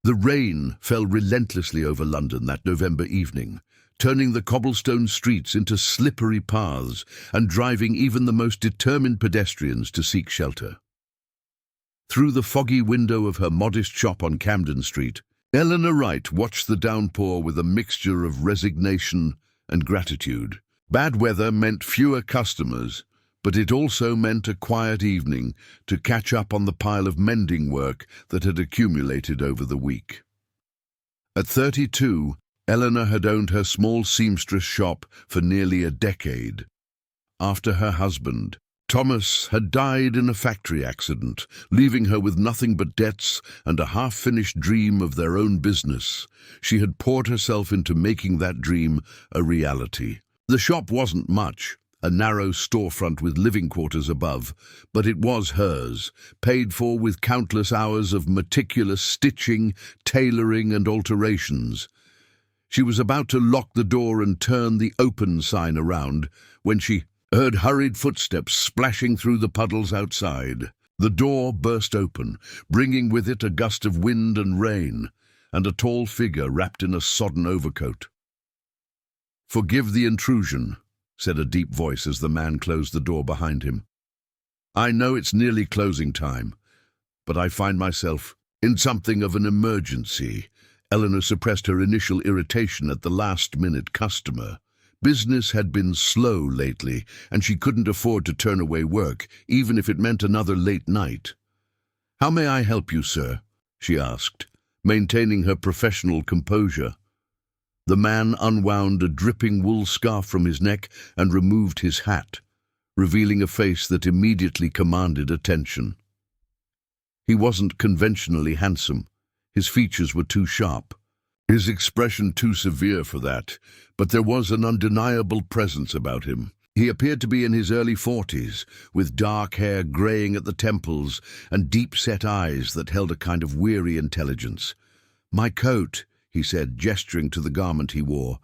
The rain fell relentlessly over London that November evening, turning the cobblestone streets into slippery paths and driving even the most determined pedestrians to seek shelter. Through the foggy window of her modest shop on Camden Street, Eleanor Wright watched the downpour with a mixture of resignation and gratitude. Bad weather meant fewer customers, but it also meant a quiet evening to catch up on the pile of mending work that had accumulated over the week. At 32, Eleanor had owned her small seamstress shop for nearly a decade. After her husband, Thomas, had died in a factory accident, leaving her with nothing but debts and a half-finished dream of their own business, she had poured herself into making that dream a reality. The shop wasn't much, a narrow storefront with living quarters above, but it was hers, paid for with countless hours of meticulous stitching, tailoring and alterations. She was about to lock the door and turn the open sign around when she heard hurried footsteps splashing through the puddles outside. The door burst open, bringing with it a gust of wind and rain, and a tall figure wrapped in a sodden overcoat. "Forgive the intrusion," said a deep voice as the man closed the door behind him. "I know it's nearly closing time, but I find myself in something of an emergency." Eleanor suppressed her initial irritation at the last-minute customer. Business had been slow lately, and she couldn't afford to turn away work, even if it meant another late night. "How may I help you, sir?" she asked, maintaining her professional composure. The man unwound a dripping wool scarf from his neck and removed his hat, revealing a face that immediately commanded attention. He wasn't conventionally handsome. His features were too sharp, his expression too severe for that, but there was an undeniable presence about him. He appeared to be in his early 40s, with dark hair graying at the temples and deep-set eyes that held a kind of weary intelligence. "My coat," he said, gesturing to the garment he wore.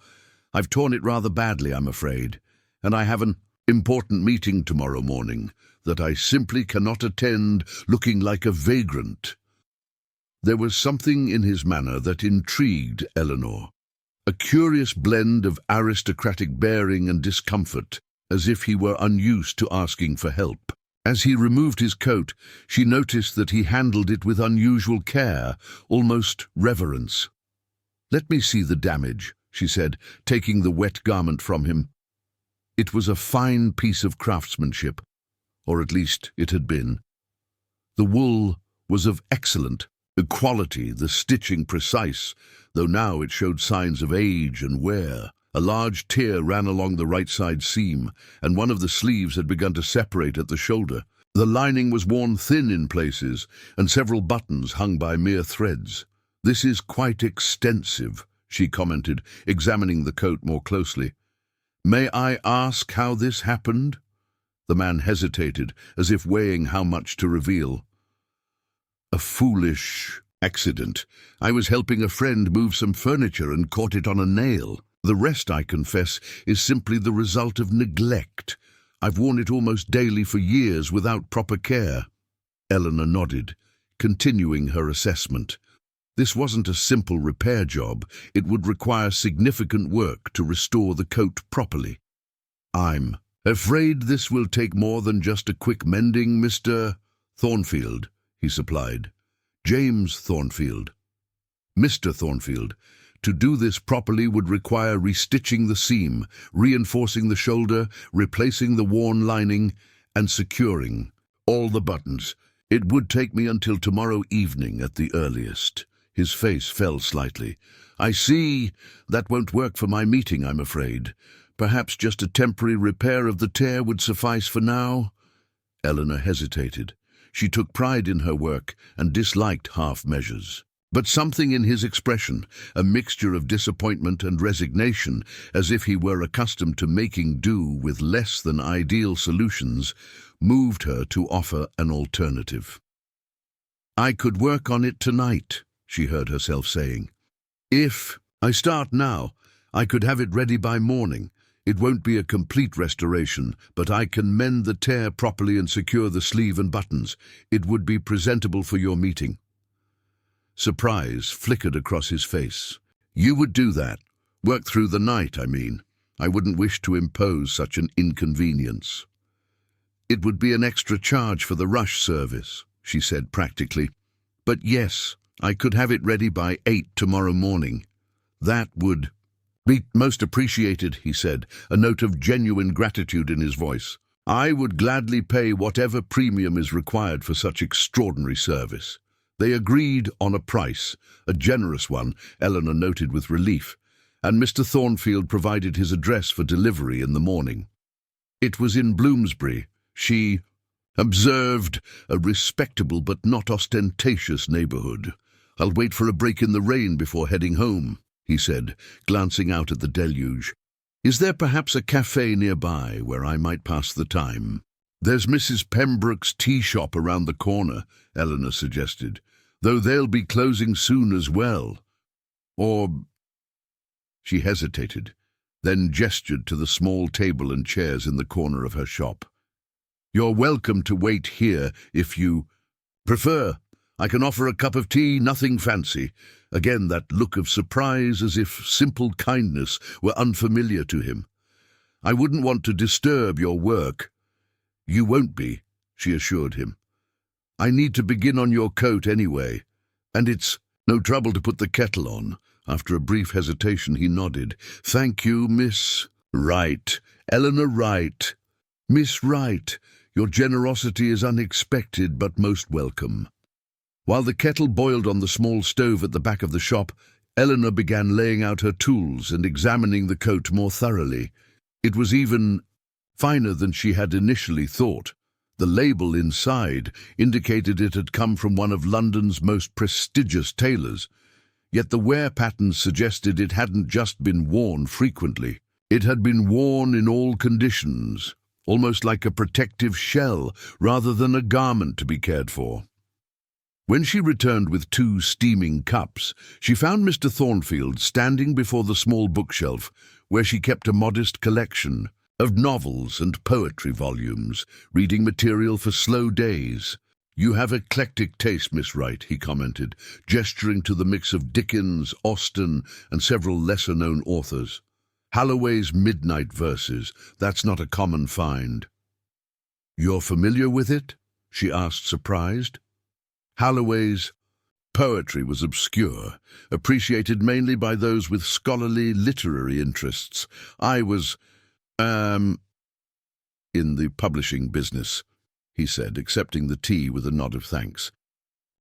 "I've torn it rather badly, I'm afraid, and I have an important meeting tomorrow morning that I simply cannot attend looking like a vagrant." There was something in his manner that intrigued Eleanor, a curious blend of aristocratic bearing and discomfort, as if he were unused to asking for help. As he removed his coat, she noticed that he handled it with unusual care, almost reverence. "Let me see the damage," she said, taking the wet garment from him. It was a fine piece of craftsmanship, or at least it had been. The wool was of excellent quality, the stitching precise, though now it showed signs of age and wear. A large tear ran along the right side seam, and one of the sleeves had begun to separate at the shoulder. The lining was worn thin in places, and several buttons hung by mere threads. "This is quite extensive," she commented, examining the coat more closely. "May I ask how this happened?" The man hesitated, as if weighing how much to reveal. "A foolish accident. I was helping a friend move some furniture and caught it on a nail. The rest, I confess, is simply the result of neglect. I've worn it almost daily for years without proper care." Eleanor nodded, continuing her assessment. This wasn't a simple repair job. It would require significant work to restore the coat properly. "I'm afraid this will take more than just a quick mending, Mr. Thornfield," he supplied. "James Thornfield." "Mr. Thornfield. To do this properly would require restitching the seam, reinforcing the shoulder, replacing the worn lining, and securing all the buttons. It would take me until tomorrow evening at the earliest." His face fell slightly. "I see. That won't work for my meeting, I'm afraid. Perhaps just a temporary repair of the tear would suffice for now?" Eleanor hesitated. She took pride in her work and disliked half measures. But something in his expression, a mixture of disappointment and resignation, as if he were accustomed to making do with less than ideal solutions, moved her to offer an alternative. "I could work on it tonight," she heard herself saying. "If I start now, I could have it ready by morning. It won't be a complete restoration, but I can mend the tear properly and secure the sleeve and buttons. It would be presentable for your meeting." Surprise flickered across his face. You would do that? Work through the night, I mean. I wouldn't wish to impose such an inconvenience. It would be an extra charge for the rush service, she said practically. But yes, I could have it ready by 8 tomorrow morning. That would be most appreciated, he said, a note of genuine gratitude in his voice. I would gladly pay whatever premium is required for such extraordinary service. They agreed on a price, a generous one, Eleanor noted with relief, and Mr. Thornfield provided his address for delivery in the morning. It was in Bloomsbury. She observed, a respectable but not ostentatious neighbourhood. I'll wait for a break in the rain before heading home, he said, glancing out at the deluge. Is there perhaps a cafe nearby where I might pass the time? There's Mrs. Pembroke's tea shop around the corner, Eleanor suggested, though they'll be closing soon as well. Or... She hesitated, then gestured to the small table and chairs in the corner of her shop. You're welcome to wait here if you prefer. I can offer a cup of tea, nothing fancy. Again, that look of surprise as if simple kindness were unfamiliar to him. I wouldn't want to disturb your work. You won't be, she assured him. I need to begin on your coat anyway, and it's no trouble to put the kettle on. After a brief hesitation, he nodded. Thank you, Miss Wright. Eleanor Wright. Miss Wright. Your generosity is unexpected but most welcome. While the kettle boiled on the small stove at the back of the shop, Eleanor began laying out her tools and examining the coat more thoroughly. It was even finer than she had initially thought. The label inside indicated it had come from one of London's most prestigious tailors, yet the wear patterns suggested it hadn't just been worn frequently. It had been worn in all conditions, almost like a protective shell rather than a garment to be cared for. When she returned with 2 steaming cups, she found Mr. Thornfield standing before the small bookshelf where she kept a modest collection of novels and poetry volumes, reading material for slow days. You have eclectic taste, Miss Wright, he commented, gesturing to the mix of Dickens, Austen, and several lesser-known authors. Holloway's Midnight Verses, that's not a common find. You're familiar with it? She asked, surprised. Holloway's poetry was obscure, appreciated mainly by those with scholarly literary interests. I was, in the publishing business, he said, accepting the tea with a nod of thanks.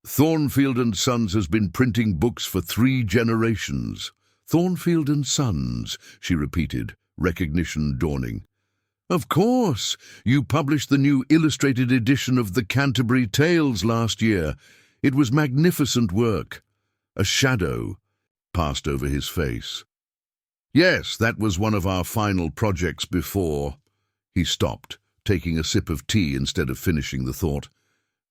Thornfield and Sons has been printing books for 3 generations. Thornfield and Sons, she repeated, recognition dawning. Of course, you published the new illustrated edition of the Canterbury Tales last year. It was magnificent work. A shadow passed over his face. Yes, that was one of our final projects before. He stopped, taking a sip of tea instead of finishing the thought.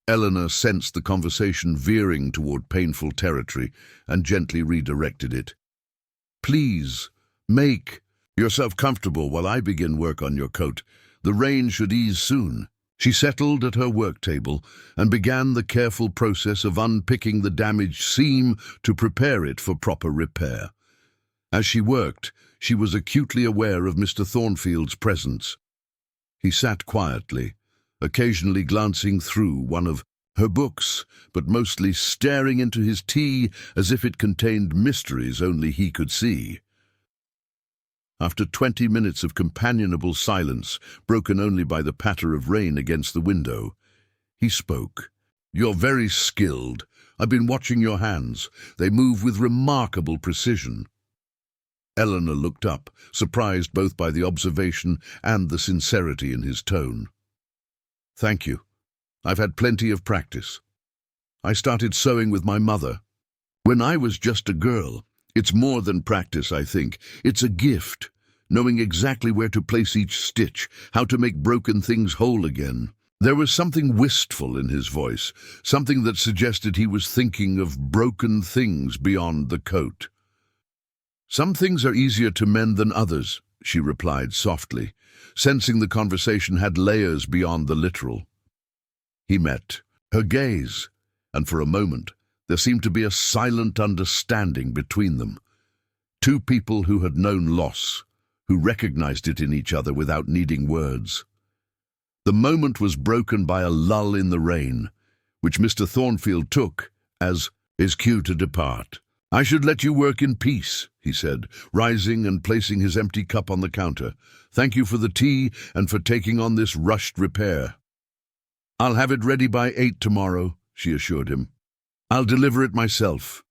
Eleanor sensed the conversation veering toward painful territory and gently redirected it. Please, make yourself comfortable while I begin work on your coat. The rain should ease soon. She settled at her work table and began the careful process of unpicking the damaged seam to prepare it for proper repair. As she worked, she was acutely aware of Mr. Thornfield's presence. He sat quietly, occasionally glancing through one of her books, but mostly staring into his tea as if it contained mysteries only he could see. After 20 minutes of companionable silence, broken only by the patter of rain against the window, he spoke. You're very skilled. I've been watching your hands. They move with remarkable precision. Eleanor looked up, surprised both by the observation and the sincerity in his tone. Thank you. I've had plenty of practice. I started sewing with my mother. When I was just a girl, it's more than practice, I think. It's a gift, knowing exactly where to place each stitch, how to make broken things whole again. There was something wistful in his voice, something that suggested he was thinking of broken things beyond the coat. Some things are easier to mend than others, she replied softly, sensing the conversation had layers beyond the literal. He met her gaze, and for a moment There seemed to be a silent understanding between them. Two people who had known loss, who recognized it in each other without needing words. The moment was broken by a lull in the rain, which Mr. Thornfield took as his cue to depart. "I should let you work in peace," he said, rising and placing his empty cup on the counter. "Thank you for the tea and for taking on this rushed repair." "I'll have it ready by 8 tomorrow," she assured him. "I'll deliver it myself."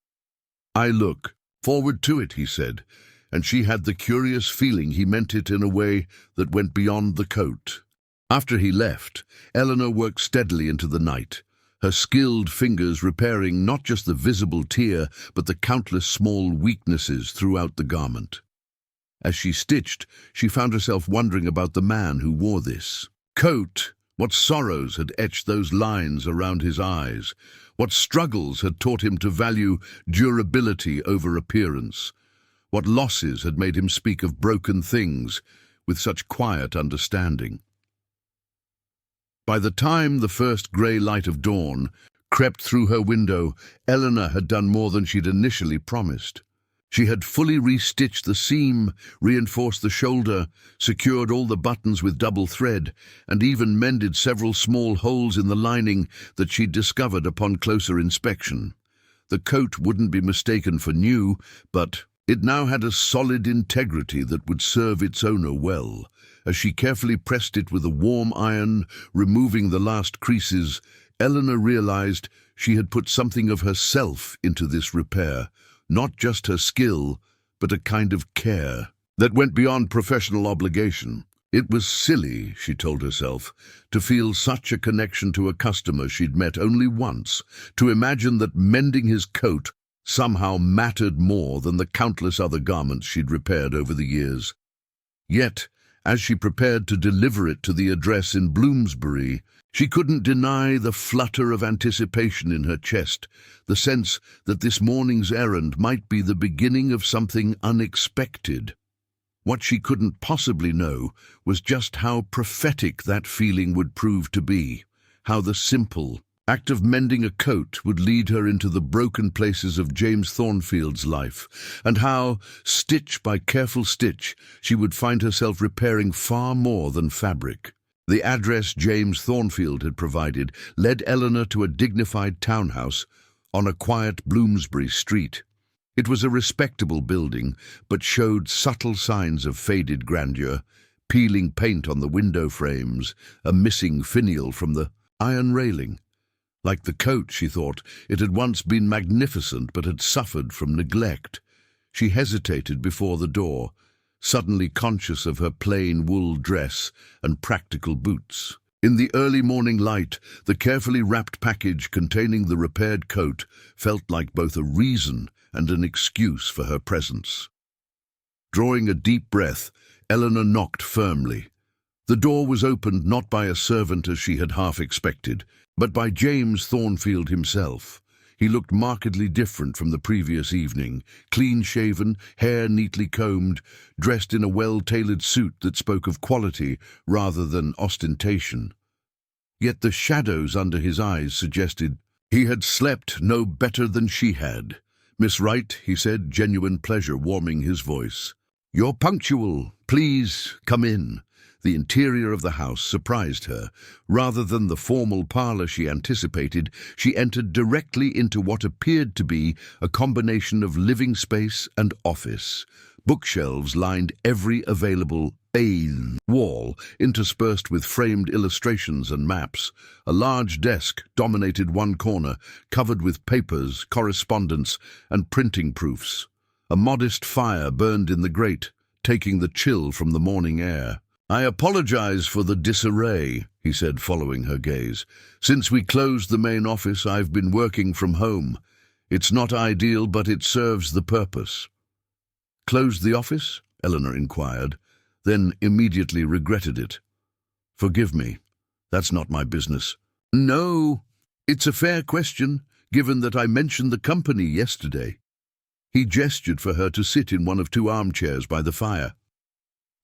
"I look forward to it," he said, and she had the curious feeling he meant it in a way that went beyond the coat. After he left, Eleanor worked steadily into the night, her skilled fingers repairing not just the visible tear, but the countless small weaknesses throughout the garment. As she stitched, she found herself wondering about the man who wore this coat. What sorrows had etched those lines around his eyes? What struggles had taught him to value durability over appearance? What losses had made him speak of broken things with such quiet understanding? By the time the first grey light of dawn crept through her window, Eleanor had done more than she'd initially promised. She had fully restitched the seam, reinforced the shoulder, secured all the buttons with double thread, and even mended several small holes in the lining that she'd discovered upon closer inspection. The coat wouldn't be mistaken for new, but it now had a solid integrity that would serve its owner well. As she carefully pressed it with a warm iron, removing the last creases, Eleanor realized she had put something of herself into this repair, not just her skill, but a kind of care that went beyond professional obligation. It was silly, she told herself, to feel such a connection to a customer she'd met only once, to imagine that mending his coat somehow mattered more than the countless other garments she'd repaired over the years. Yet, as she prepared to deliver it to the address in Bloomsbury, she couldn't deny the flutter of anticipation in her chest, the sense that this morning's errand might be the beginning of something unexpected. What she couldn't possibly know was just how prophetic that feeling would prove to be, how the simple act of mending a coat would lead her into the broken places of James Thornfield's life, and how, stitch by careful stitch, she would find herself repairing far more than fabric. The address James Thornfield had provided led Eleanor to a dignified townhouse on a quiet Bloomsbury street. It was a respectable building, but showed subtle signs of faded grandeur, peeling paint on the window frames, a missing finial from the iron railing. Like the coat, she thought, it had once been magnificent but had suffered from neglect. She hesitated before the door, suddenly conscious of her plain wool dress and practical boots. In the early morning light, the carefully wrapped package containing the repaired coat felt like both a reason and an excuse for her presence. Drawing a deep breath, Eleanor knocked firmly. The door was opened not by a servant as she had half expected, but by James Thornfield himself. He looked markedly different from the previous evening, clean-shaven, hair neatly combed, dressed in a well-tailored suit that spoke of quality rather than ostentation. Yet the shadows under his eyes suggested he had slept no better than she had. "Miss Wright," he said, genuine pleasure warming his voice. "You're punctual. Please come in." The interior of the house surprised her. Rather than the formal parlor she anticipated, she entered directly into what appeared to be a combination of living space and office. Bookshelves lined every available wall, interspersed with framed illustrations and maps. A large desk dominated one corner, covered with papers, correspondence, and printing proofs. A modest fire burned in the grate, taking the chill from the morning air. "I apologize for the disarray," he said, following her gaze. "Since we closed the main office, I've been working from home. It's not ideal, but it serves the purpose." "Closed the office?" Eleanor inquired, then immediately regretted it. "Forgive me. That's not my business." "No, it's a fair question, given that I mentioned the company yesterday." He gestured for her to sit in one of two armchairs by the fire.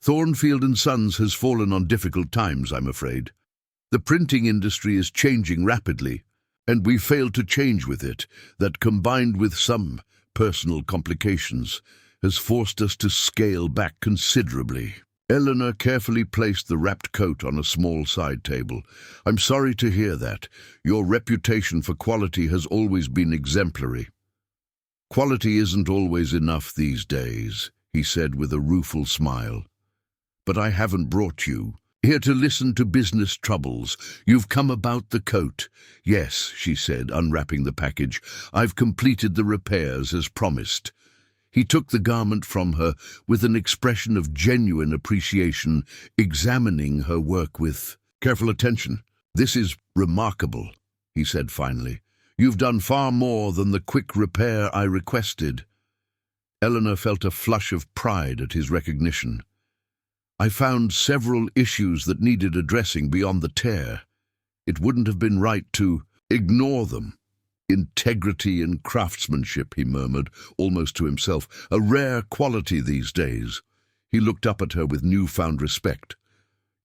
"Thornfield and Sons has fallen on difficult times, I'm afraid. The printing industry is changing rapidly, and we failed to change with it, that combined with some personal complications, has forced us to scale back considerably. Eleanor carefully placed the wrapped coat on a small side table. I'm sorry to hear that. Your reputation for quality has always been exemplary. Quality isn't always enough these days, he said with a rueful smile. But I haven't brought you here to listen to business troubles. You've come about the coat. Yes, she said, unwrapping the package. I've completed the repairs as promised. He took the garment from her with an expression of genuine appreciation, examining her work with careful attention. This is remarkable, he said finally. You've done far more than the quick repair I requested. Eleanor felt a flush of pride at his recognition. I found several issues that needed addressing beyond the tear. It wouldn't have been right to ignore them. Integrity and craftsmanship, he murmured, almost to himself, a rare quality these days. He looked up at her with newfound respect.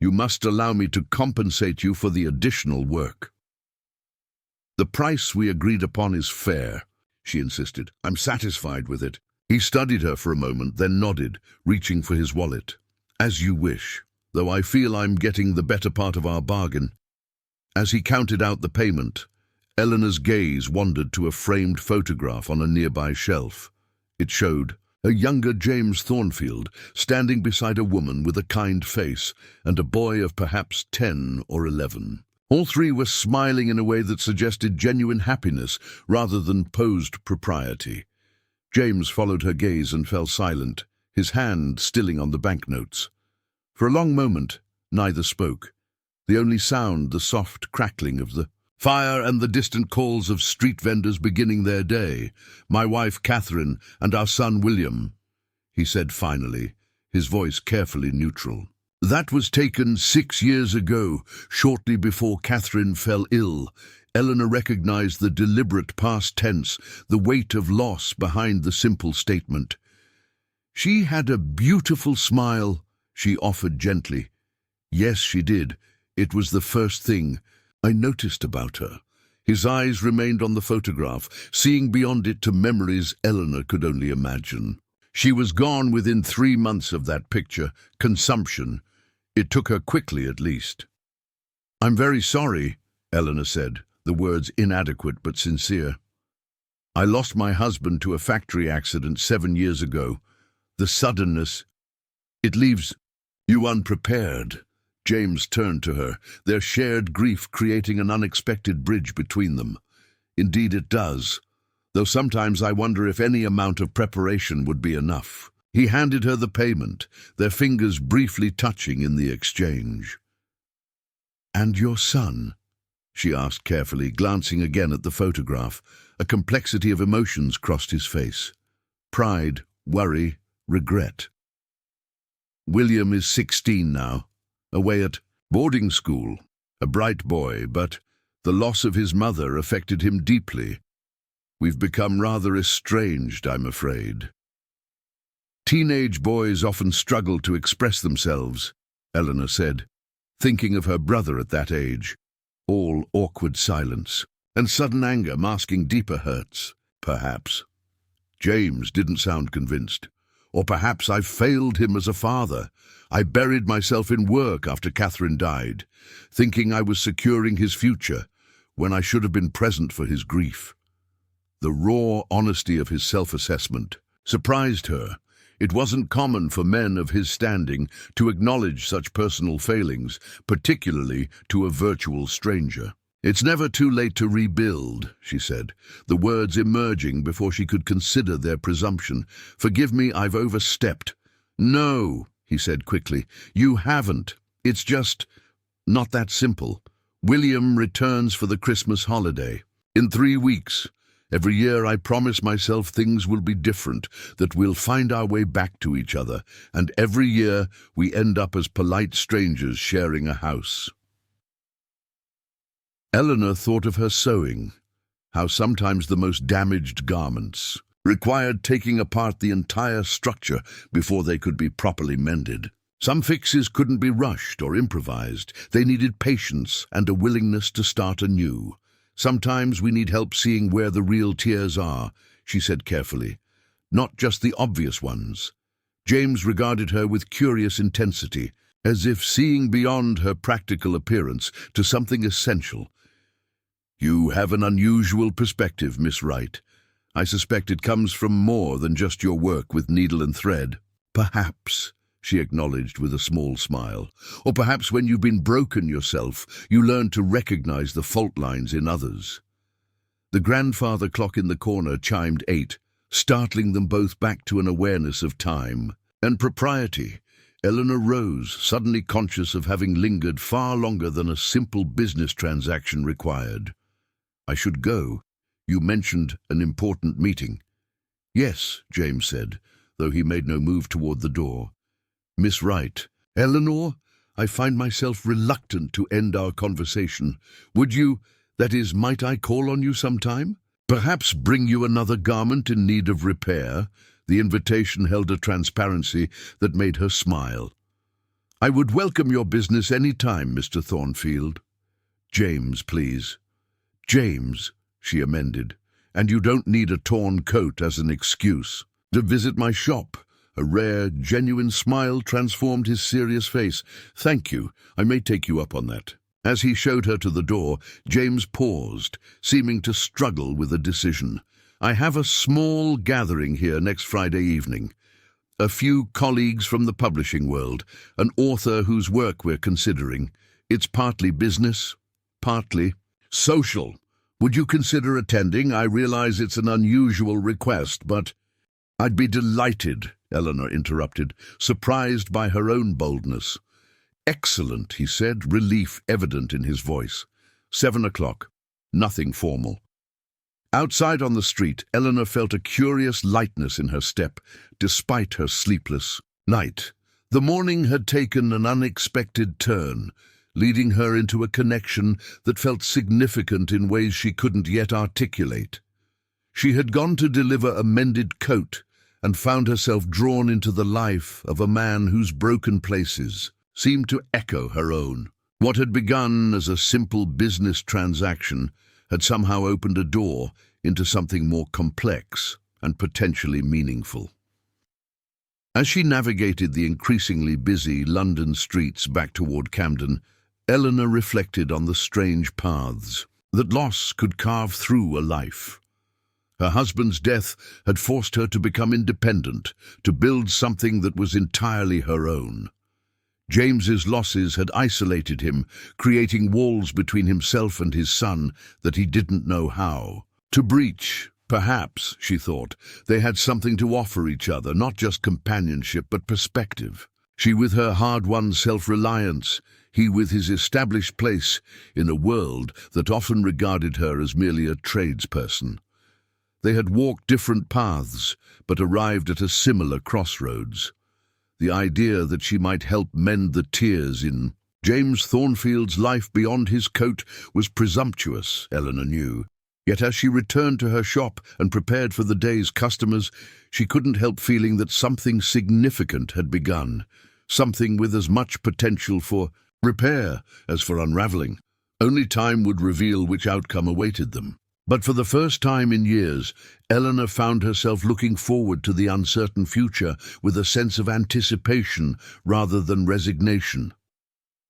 You must allow me to compensate you for the additional work. The price we agreed upon is fair, she insisted. I'm satisfied with it. He studied her for a moment, then nodded, reaching for his wallet. As you wish, though I feel I'm getting the better part of our bargain. As he counted out the payment, Eleanor's gaze wandered to a framed photograph on a nearby shelf. It showed a younger James Thornfield standing beside a woman with a kind face and a boy of perhaps 10 or 11. All three were smiling in a way that suggested genuine happiness rather than posed propriety. James followed her gaze and fell silent, his hand stilling on the banknotes. For a long moment, neither spoke. The only sound, the soft crackling of the fire and the distant calls of street vendors beginning their day. My wife, Catherine, and our son, William, he said finally, his voice carefully neutral. That was taken 6 years ago, shortly before Catherine fell ill. Eleanor recognized the deliberate past tense, the weight of loss behind the simple statement. She had a beautiful smile, she offered gently. Yes, she did. It was the first thing I noticed about her. His eyes remained on the photograph, seeing beyond it to memories Eleanor could only imagine. She was gone within 3 months of that picture. Consumption. It took her quickly, at least. I'm very sorry, Eleanor said, the words inadequate but sincere. I lost my husband to a factory accident 7 years ago. The suddenness, it leaves you unprepared. James turned to her, their shared grief creating an unexpected bridge between them. Indeed it does, though sometimes I wonder if any amount of preparation would be enough. He handed her the payment, their fingers briefly touching in the exchange. And your son? She asked carefully, glancing again at the photograph. A complexity of emotions crossed his face. Pride, worry, regret. William is 16 now. Away at boarding school, a bright boy, but the loss of his mother affected him deeply. We've become rather estranged, I'm afraid. Teenage boys often struggle to express themselves, Eleanor said, thinking of her brother at that age. All awkward silence, and sudden anger masking deeper hurts, perhaps. James didn't sound convinced. Or perhaps I've failed him as a father. I buried myself in work after Catherine died, thinking I was securing his future, when I should have been present for his grief. The raw honesty of his self-assessment surprised her. It wasn't common for men of his standing to acknowledge such personal failings, particularly to a virtual stranger. It's never too late to rebuild, she said, the words emerging before she could consider their presumption. Forgive me, I've overstepped. No, he said quickly, you haven't. It's just not that simple. William returns for the Christmas holiday. In 3 weeks. Every year I promise myself things will be different, that we'll find our way back to each other, and every year we end up as polite strangers sharing a house. Eleanor thought of her sewing, how sometimes the most damaged garments required taking apart the entire structure before they could be properly mended. Some fixes couldn't be rushed or improvised. They needed patience and a willingness to start anew. Sometimes we need help seeing where the real tears are, she said carefully. Not just the obvious ones. James regarded her with curious intensity, as if seeing beyond her practical appearance to something essential. You have an unusual perspective, Miss Wright. I suspect it comes from more than just your work with needle and thread. Perhaps, she acknowledged with a small smile. Or perhaps when you've been broken yourself, you learn to recognize the fault lines in others. The grandfather clock in the corner chimed 8, startling them both back to an awareness of time and propriety. Eleanor rose, suddenly conscious of having lingered far longer than a simple business transaction required. I should go. You mentioned an important meeting. Yes, James said, though he made no move toward the door. Miss Wright. Eleanor, I find myself reluctant to end our conversation. Would you, that is, might I call on you sometime? Perhaps bring you another garment in need of repair? The invitation held a transparency that made her smile. I would welcome your business any time, Mr. Thornfield. James, please. James, she amended, and you don't need a torn coat as an excuse. To visit my shop. A rare, genuine smile transformed his serious face. Thank you. I may take you up on that. As he showed her to the door, James paused, seeming to struggle with a decision. I have a small gathering here next Friday evening. A few colleagues from the publishing world, an author whose work we're considering. It's partly business, partly social. Would you consider attending? I realize it's an unusual request, but I'd be delighted, Eleanor interrupted, surprised by her own boldness. Excellent, he said, relief evident in his voice. 7 o'clock. Nothing formal. Outside on the street, Eleanor felt a curious lightness in her step, despite her sleepless night. The morning had taken an unexpected turn, leading her into a connection that felt significant in ways she couldn't yet articulate. She had gone to deliver a mended coat and found herself drawn into the life of a man whose broken places seemed to echo her own. What had begun as a simple business transaction had somehow opened a door into something more complex and potentially meaningful. As she navigated the increasingly busy London streets back toward Camden, Eleanor reflected on the strange paths that loss could carve through a life. Her husband's death had forced her to become independent, to build something that was entirely her own. James's losses had isolated him, creating walls between himself and his son that he didn't know how to breach. Perhaps, she thought, they had something to offer each other, not just companionship but perspective. She with her hard-won self-reliance, he with his established place in a world that often regarded her as merely a tradesperson. They had walked different paths, but arrived at a similar crossroads. The idea that she might help mend the tears in James Thornfield's life beyond his coat was presumptuous, Eleanor knew. Yet as she returned to her shop and prepared for the day's customers, she couldn't help feeling that something significant had begun, something with as much potential for repair as for unraveling. Only time would reveal which outcome awaited them. But for the first time in years, Eleanor found herself looking forward to the uncertain future with a sense of anticipation rather than resignation.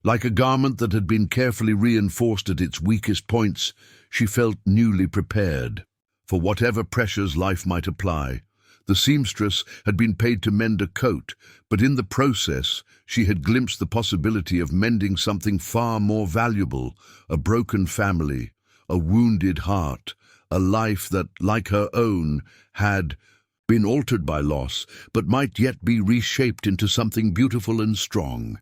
Like a garment that had been carefully reinforced at its weakest points, she felt newly prepared for whatever pressures life might apply. The seamstress had been paid to mend a coat, but in the process she had glimpsed the possibility of mending something far more valuable, a broken family, a wounded heart, a life that, like her own, had been altered by loss, but might yet be reshaped into something beautiful and strong.